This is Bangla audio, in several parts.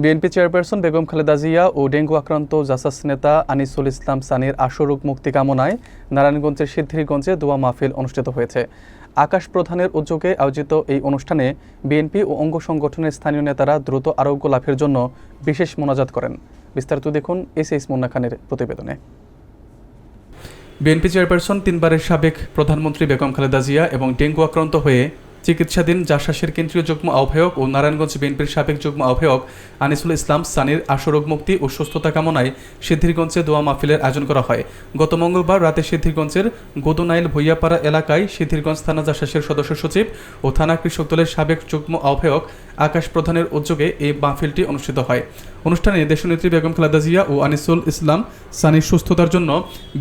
বিএনপি চেয়ারপারসন বেগম খালেদা জিয়া ও ডেঙ্গু আক্রান্ত জাসাস নেতা আনিসুল ইসলাম সানির আশুরোগ মুক্তি কামনায় নারায়ণগঞ্জের সিদ্ধিরগঞ্জে দোয়া মাহফিল অনুষ্ঠিত হয়েছে। আকাশ প্রধানের উদ্যোগে আয়োজিত এই অনুষ্ঠানে বিএনপি ও অঙ্গ সংগঠনের স্থানীয় নেতারা দ্রুত আরোগ্য লাভের জন্য বিশেষ মোনাজাত করেন। বিস্তারিত দেখুন এস মুন্না খানের প্রতিবেদনে। বিএনপি চেয়ারপারসন তিনবারের সাবেক প্রধানমন্ত্রী বেগম খালেদা জিয়া এবং ডেঙ্গু আক্রান্ত হয়ে চিকিৎসাধীন জাসাসের কেন্দ্রীয় যুগ্ম আহ্বায়ক ও নারায়ণগঞ্জ বিএনপির সাবেক যুগ্ম আহ্বায়ক আনিসুল ইসলাম সানির আশুরোগ মুক্তি ও সুস্থতা কামনায় সিদ্ধিরগঞ্জে দোয়া মাহফিলের আয়োজন করা হয়। গত মঙ্গলবার রাতে সিদ্ধিরগঞ্জের গোদনাইল ভুইয়াপাড়া এলাকায় সিদ্ধিরগঞ্জ থানা জাসাসের সদস্য সচিব ও থানা কৃষক দলের সাবেক যুগ্ম আহ্বায়ক আকাশ প্রধানের উদ্যোগে এই মাহফিলটি অনুষ্ঠিত হয়। অনুষ্ঠানে দেশনেত্রী বেগম খালেদা জিয়া ও আনিসুল ইসলাম সানির সুস্থতার জন্য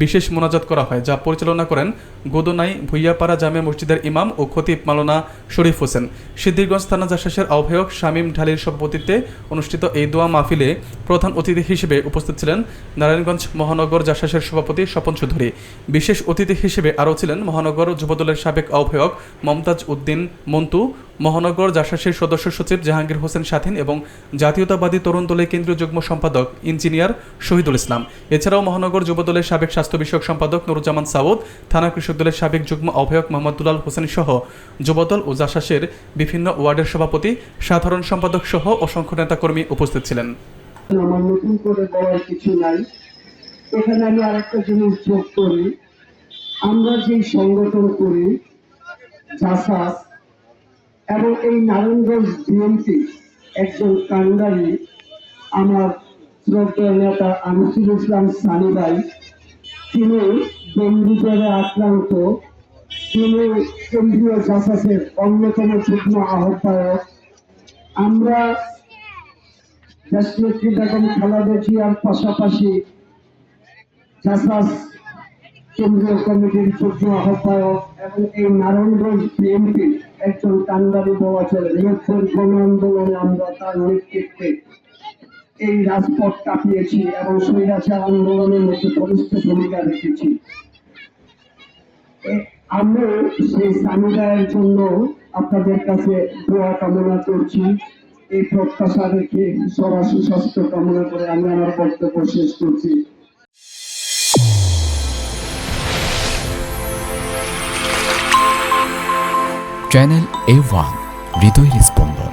বিশেষ মোনাজাত করা হয়, যা পরিচালনা করেন গোদনাই ভুইয়াপাড়া জামে মসজিদের ইমাম ও খতিব মাওলানা শরীফ হোসেন। সিদ্ধিরগঞ্জ থানা জাসাসের আহ্বায়ক শামীম ঢালির সভাপতিত্বে অনুষ্ঠিত এই দোয়া মাহফিলে প্রধান অতিথি হিসেবে উপস্থিত ছিলেন নারায়ণগঞ্জ মহানগর জাসাসের সভাপতি স্বপন চৌধুরী। বিশেষ অতিথি হিসেবে আরও ছিলেন মহানগর যুবদলের সাবেক আহ্বায়ক মমতাজ উদ্দিন মন্টু, মহানগর জাসাসের সদস্য সচিব জাহাঙ্গীর হোসেন স্বাধীন এবং জাতীয়তাবাদী তরুণ দলের কেন্দ্রীয় যুগ্ম সম্পাদক ইঞ্জিনিয়ার শহীদুল ইসলাম। এছাড়াও মহানগর যুবদলের সাবেক স্বাস্থ্য বিষয়ক সম্পাদক নুরুজ্জামান সাউদ, থানা কৃষক দলের সাবেক যুগ্ম আহ্বায়ক মোহাম্মদ দুলাল হোসেন সহ যুবদল ও জাসাসের বিভিন্ন ওয়ার্ডের সভাপতি, সাধারণ সম্পাদক সহ অসংখ্য নেতাকর্মী উপস্থিত ছিলেন। আমার নতুন করে বলার কিছু নাই। এখানে আমি আরেকটা জিনিস যোগ করি, আমরা যে সংগঠন করি জাসাস এবং এই নারায়ণগঞ্জ বিএনপি একজন কান্ডারি আমার শ্রদ্ধেয় নেতা আনিসুল ইসলাম সানি ভাই, তিনি ডেঙ্গু জ্বরে আক্রান্ত, তিনি কেন্দ্রীয় জাসাসের অন্যতম যুগ্ম আহ্বায়ক। আমরা দেশনেত্রী বেগম খালেদা জিয়ার পাশাপাশি জাসাস কেন্দ্রীয় কমিটির যুগ্ম আহ্বায়ক এবং এই নারায়ণগঞ্জ বিএনপি একজন কান্ডারি বলা চলে। নিরক্ষর গণ আন্দোলনে আমরা তার নেতৃত্বে এই রাজপথ কাটিয়েছি এবং স্বৈরাচার আন্দোলনের মধ্যে বলিষ্ঠ ভূমিকা রেখেছি। আমরা সেই সামুদায়ের জন্য আপনাদের কাছে দোয়া কামনা করছি। এই প্রত্যাশা রেখে সরাসরি স্বাস্থ্য কামনা করে আমি আমার বক্তব্য শেষ করছি। চ্যানেল A1 হৃদয়ের স্পন্দন।